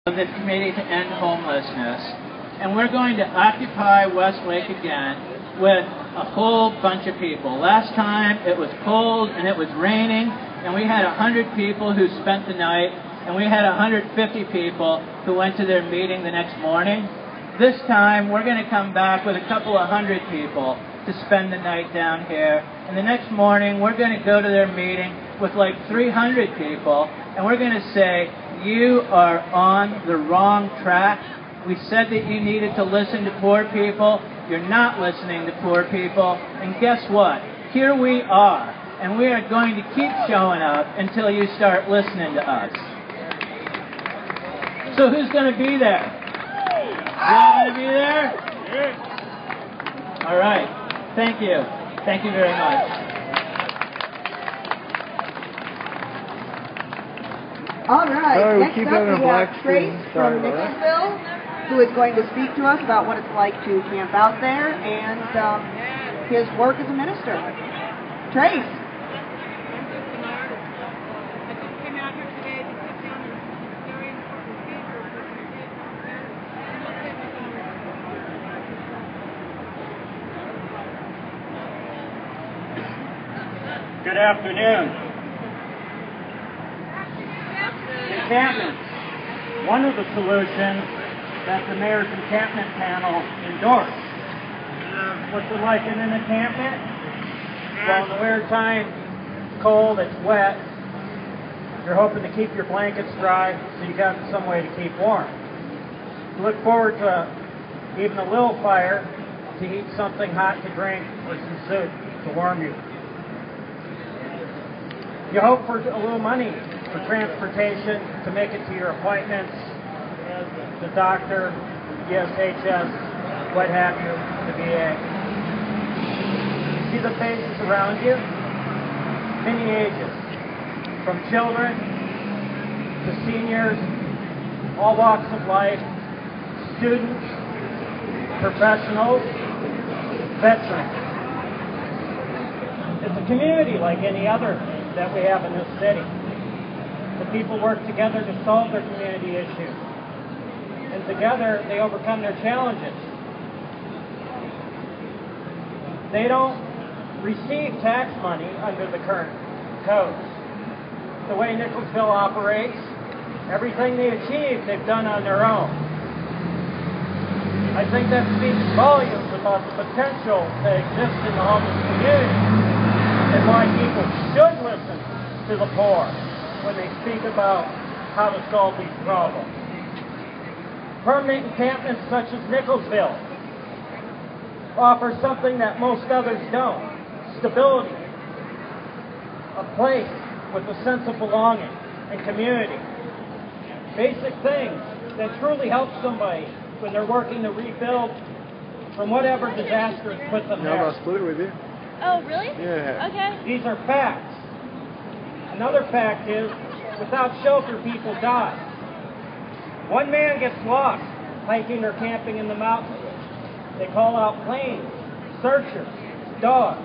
of the Committee to End Homelessness, and we're going to occupy Westlake again with a whole bunch of people. Last time it was cold and it was raining, and we had 100 people who spent the night, and we had 150 people who went to their meeting the next morning. This time we're going to come back with a couple of hundred people to spend the night down here, and the next morning we're going to go to their meeting with like 300 people, and we're going to say, you are on the wrong track. We said that you needed to listen to poor people. You're not listening to poor people. And guess what? Here we are. And we are going to keep showing up until you start listening to us. So who's going to be there? You all going to be there? All right. Thank you. Thank you very much. All right, next up we have Trace from Nicholsville, who is going to speak to us about what it's like to camp out there and his work as a minister. Trace. Good afternoon. Encampments. One of the solutions that the Mayor's Encampment Panel endorsed. What's it like in an encampment? Well, in the wintertime, it's cold, it's wet. You're hoping to keep your blankets dry, so you got some way to keep warm. You look forward to even a little fire to eat something hot to drink or some soup to warm you. You hope for a little money for transportation to make it to your appointments, the doctor, ESHS, what have you, the VA. You see the faces around you? Many ages, from children to seniors, all walks of life, students, professionals, veterans. It's a community like any other that we have in this city. The people work together to solve their community issues. And together, they overcome their challenges. They don't receive tax money under the current codes. The way Nicholsville operates, everything they achieve, they've done on their own. I think that speaks volumes about the potential that exists in the homeless community and why people should listen to the poor when they speak about how to solve these problems. Permanent encampments such as Nicholsville offer something that most others don't: stability, a place with a sense of belonging and community. Basic things that truly help somebody when they're working to rebuild from whatever disaster has put them there. I'll split it with you. Oh, really? Yeah. Okay. These are facts. Another fact is, without shelter, people die. One man gets lost hiking or camping in the mountains. They call out planes, searchers, dogs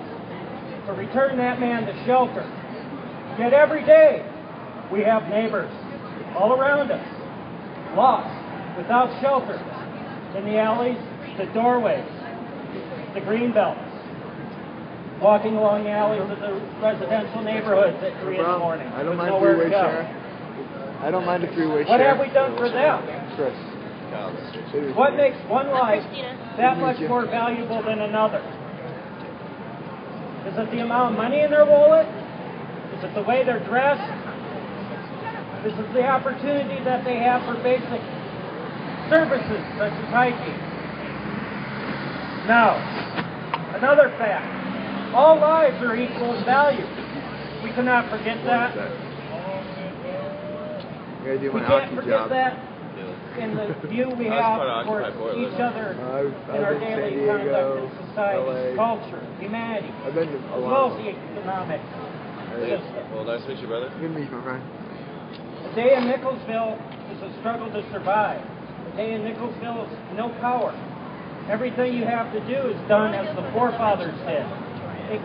to return that man to shelter. Yet every day, we have neighbors all around us, lost, without shelter, in the alleys, the doorways, the green belts, walking along the alleys of the residential neighborhoods at 3 in the morning. I don't mind nowhere to three-way go. share. I don't mind a three-way share. What have we done for them? Chris. What makes one life Christina. that much more valuable than another? Is it the amount of money in their wallet? Is it the way they're dressed? Is it the opportunity that they have for basic services such as hiking? No. Another fact. All lives are equal in value. We cannot forget that. We can't forget that in the view we have for each other in our daily conduct in society, culture, humanity, I've been to a as lot. well as the economic system. Well, nice to meet you, brother. Good to meet you, my friend. The day in Nicholsville is a struggle to survive. The day in Nicholsville is no power. Everything you have to do is done as the forefathers did. It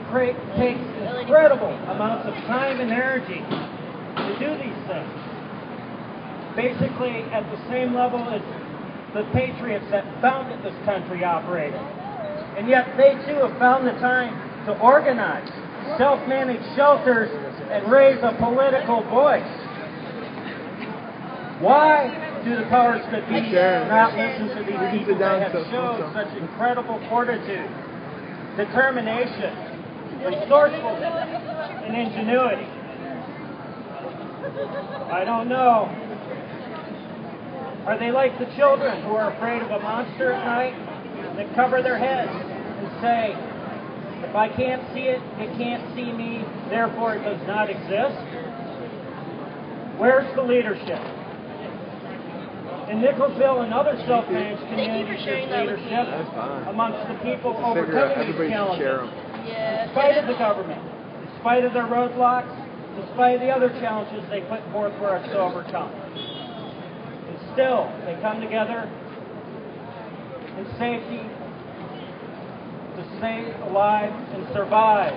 takes incredible amounts of time and energy to do these things. basically at the same level as the patriots that founded this country operated. And yet they too have found the time to organize self-managed shelters and raise a political voice. Why do the powers that be not listen to these people that have shown such incredible fortitude, determination, resourcefulness, and ingenuity? I don't know. Are they like the children who are afraid of a monster at night that cover their heads and say, if I can't see it, it can't see me, therefore it does not exist? Where's the leadership? In Nicholsville and other self-managed communities, there's leadership amongst the people overcoming these challenges. In spite of the government, in spite of their roadblocks, in spite of the other challenges they put forth for us to overcome. And still, they come together in safety to stay alive and survive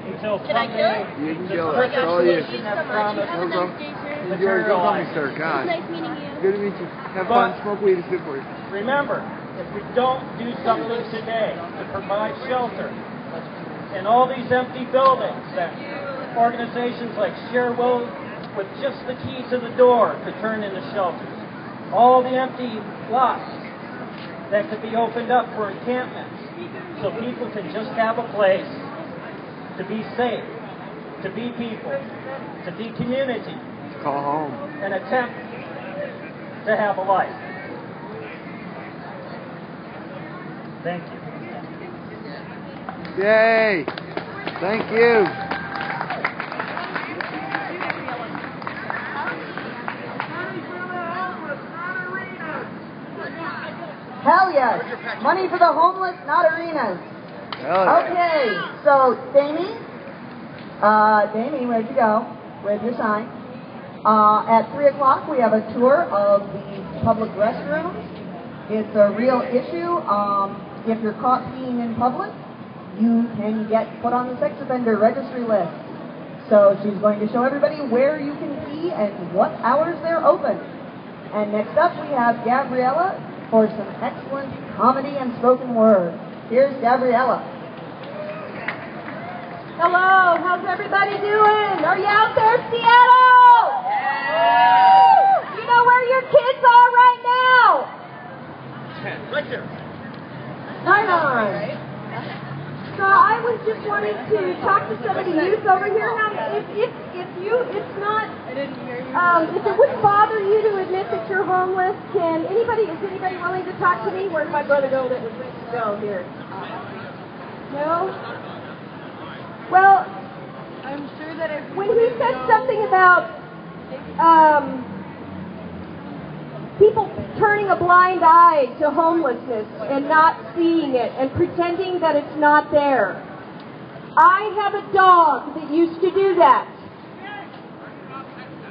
until someday the perfect solution as promised materializes. God. Nice meeting you. Good to meet you. Have fun. Smoke weed. It's good for you. Remember, if we don't do something today to provide shelter in all these empty buildings that organizations like Share will, with just the key to the door, to turn into shelters, all the empty lots that could be opened up for encampments, so people can just have a place to be safe, to be people, to be community, Call home. and attempt to have a life. Thank you. Yay! Thank you. Hell yes. Money for the homeless, not arenas. Hell yeah. Okay, so Damie, where'd you go? Where's your sign? At 3 o'clock, we have a tour of the public restrooms. It's a real issue. If you're caught peeing in public, you can get put on the sex offender registry list. So she's going to show everybody where you can pee and what hours they're open. And next up, we have Gabriella for some excellent comedy and spoken word. Here's Gabriella. Hello, how's everybody doing? Are you out there, Seattle? Yeah. You know where your kids are right now? Right there. Right on. So I was just wanting to talk to some of the youth over here. Now, if it wouldn't bother you to admit that you're homeless, is anybody willing to talk to me? Where did my brother go that was ready to go here? No? Well, I'm sure that when he said something about people turning a blind eye to homelessness and not seeing it and pretending that it's not there. I have a dog that used to do that.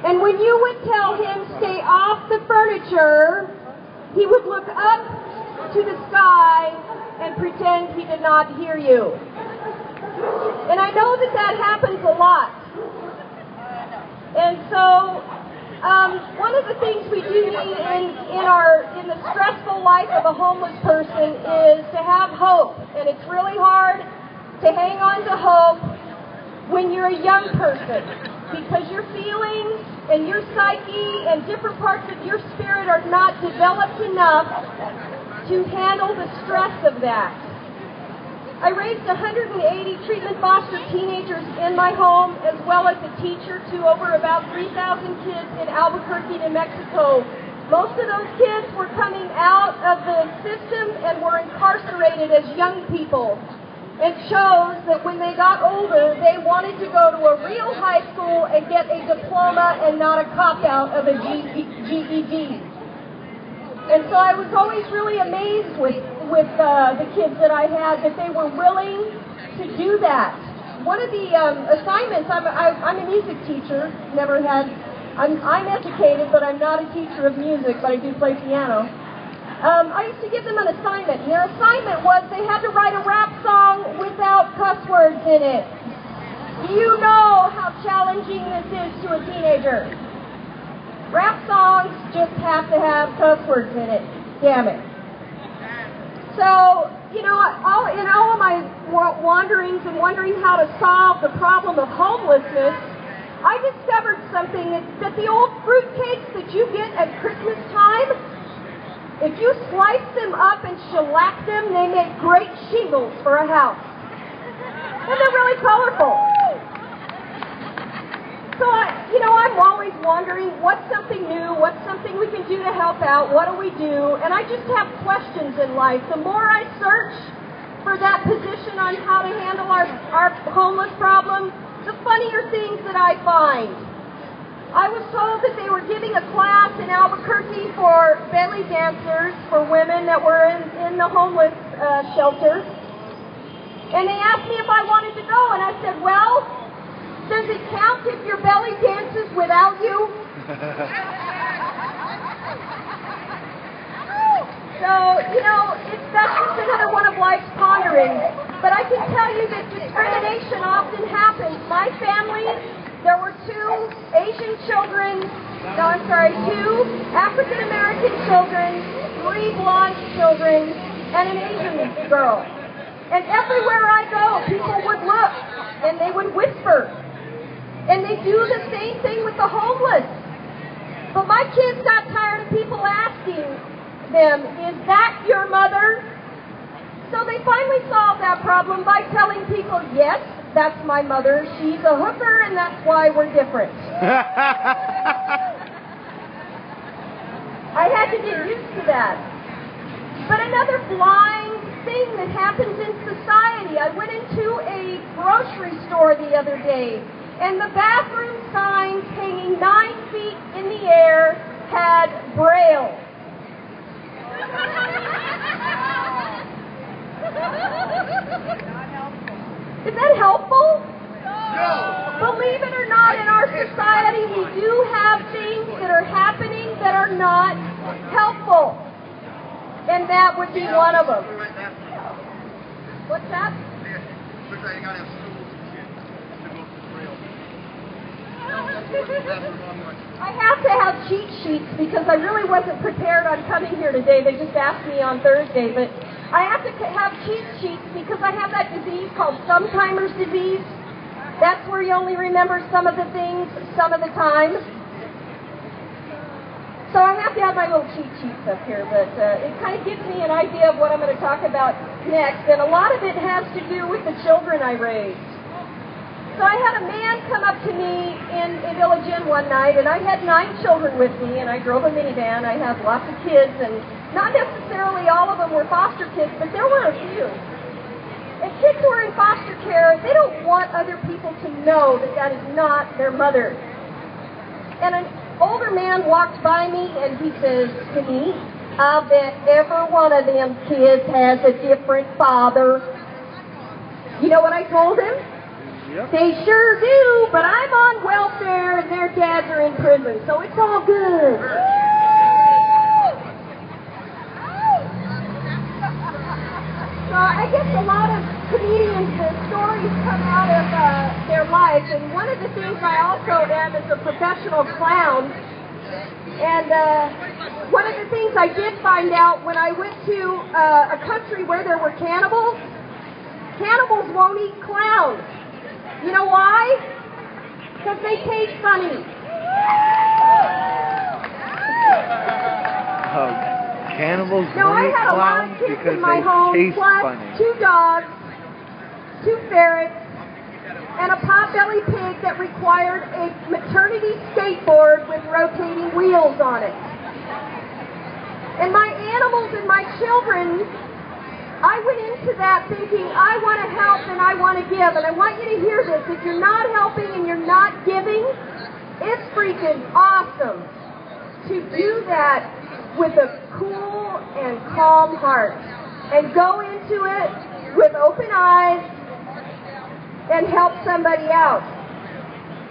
And when you would tell him stay off the furniture, he would look up to the sky and pretend he did not hear you. And I know that that happens a lot. And so one of the things we do need in the stressful life of a homeless person is to have hope. And it's really hard to hang on to hope when you're a young person, because your feelings and your psyche and different parts of your spirit are not developed enough to handle the stress of that. I raised 180 treatment foster teenagers in my home, as well as a teacher to over about 3,000 kids in Albuquerque, New Mexico. Most of those kids were coming out of the system and were incarcerated as young people. It shows that when they got older, they wanted to go to a real high school and get a diploma and not a cop-out of a GED. And so I was always really amazed with the kids that I had, that they were willing to do that. One of the assignments, I'm a music teacher, I'm educated, but I'm not a teacher of music, but I do play piano. I used to give them an assignment, and their assignment was they had to write a rap song without cuss words in it. Do you know how challenging this is to a teenager? Rap songs just have to have cuss words in it. Damn it. So, you know, in all of my wanderings and wondering how to solve the problem of homelessness, I discovered something that the old fruit cakes that you get at Christmas time, if you slice them up and shellac them, they make great shingles for a house. And they're really colorful. So, I'm always wondering, what's something new? What's something we can do to help out? What do we do? And I just have questions in life. The more I search for that position on how to handle our homeless problem, the funnier things that I find. I was told that they were giving a class in Albuquerque for belly dancers for women that were in the homeless shelter. And they asked me if I wanted to go, and I said, well, does it count if your belly dances without you? So, that's just another one of life's ponderings. But I can tell you that discrimination often happens. My family, there were 2 African-American children, 3 blonde children, and an Asian girl. And everywhere I go, people would look, and they would whisper. And they do the same thing with the homeless. But my kids got tired of people asking them, is that your mother? So they finally solved that problem by telling people, yes, that's my mother. She's a hooker, and that's why we're different. I had to get used to that. But another blind thing that happens in society, I went into a grocery store the other day, and the bathroom signs hanging 9 feet in the air had Braille. Is that helpful? No. Believe it or not, in our society, we do have things that are happening that are not helpful. And that would be one of them. What's that? I have to have cheat sheets because I really wasn't prepared on coming here today. They just asked me on Thursday, but I have to have cheat sheets because I have that disease called sometimer's disease. That's where you only remember some of the things some of the time. So I have to have my little cheat sheets up here, but it kind of gives me an idea of what I'm going to talk about next, and a lot of it has to do with the children I raised. So I had a man come up to me in Village Inn one night, and I had 9 children with me, and I drove a minivan. I had lots of kids, and not necessarily all of them were foster kids, but there were a few. And kids who are in foster care, they don't want other people to know that that is not their mother. And an older man walked by me, and he says to me, I bet every one of them kids has a different father. You know what I told him? Yep. They sure do, but I'm on welfare and their dads are in prison, so it's all good. So I guess a lot of comedians, the stories come out of their lives, and one of the things I also am is a professional clown. And one of the things I did find out when I went to a country where there were cannibals, cannibals won't eat clowns. You know why? Because they taste funny. Cannibals now, I had a lot of kids in my home, plus funny. 2 dogs, 2 ferrets, and a potbelly pig that required a maternity skateboard with rotating wheels on it. And my animals and my children, I went into that thinking, I want to help and I want to give. And I want you to hear this. If you're not helping and you're not giving, it's freaking awesome to do that with a cool and calm heart. And go into it with open eyes and help somebody out.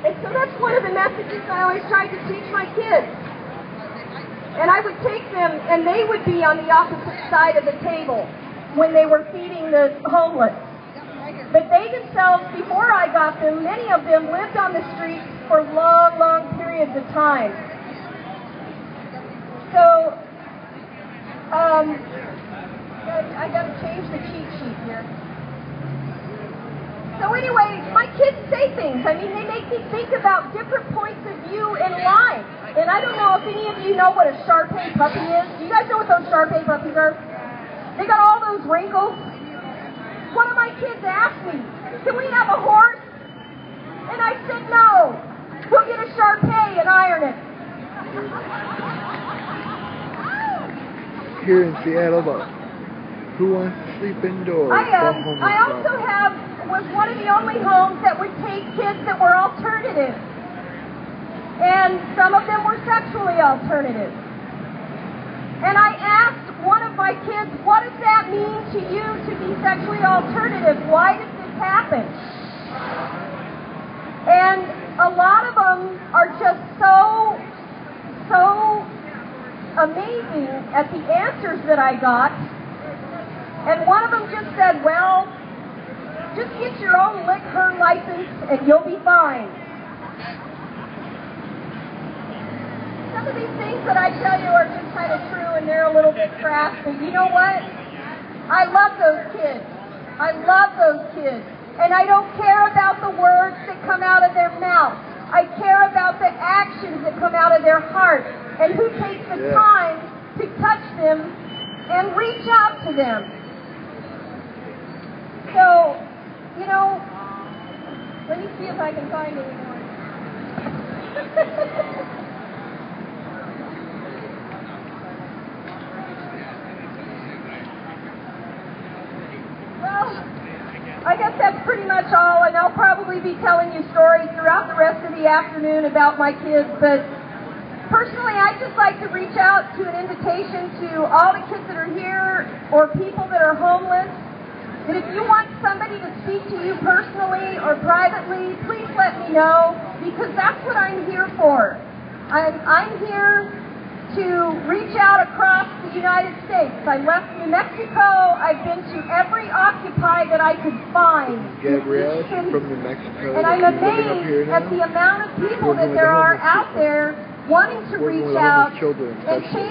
And so that's one of the messages I always tried to teach my kids. And I would take them, and they would be on the opposite side of the table when they were feeding the homeless. But they themselves, before I got them, many of them lived on the streets for long, long periods of time. I gotta change the cheat sheet here. So anyway, my kids say things. I mean, they make me think about different points of view in life. And I don't know if any of you know what a Shar-Pei puppy is. Do you guys know what those Shar-Pei puppies are? They got all those wrinkles. One of my kids asked me, can we have a horse? And I said, no. We'll get a Shar-Pei and iron it. Here in Seattle, but who wants to sleep indoors? I also was one of the only homes that would take kids that were alternative. And some of them were sexually alternative. And I asked one of my kids, what does that mean to you to be sexually alternative? Why did this happen? And a lot of them are just so amazing at the answers that I got. And one of them just said, well, just get your own lick-her license and you'll be fine. Some of these things that I tell you are just kind of true and they're a little bit crass, but you know what? I love those kids. I love those kids. And I don't care about the words that come out of their mouth. I care about the actions that come out of their heart and who takes the time to touch them and reach out to them. So, you know, let me see if I can find any more. Well, I guess that's pretty much all, and I'll probably be telling you stories throughout the rest of the afternoon about my kids, but personally, I'd just like to reach out to an invitation to all the kids that are here or people that are homeless. And if you want somebody to speak to you personally or privately, please let me know, because that's what I'm here for. I'm here to reach out across the United States. I left New Mexico. I've been to every Occupy that I could find. Gabrielle, she's from New Mexico. And I'm amazed at the amount of people that there are out there wanting to reach out and change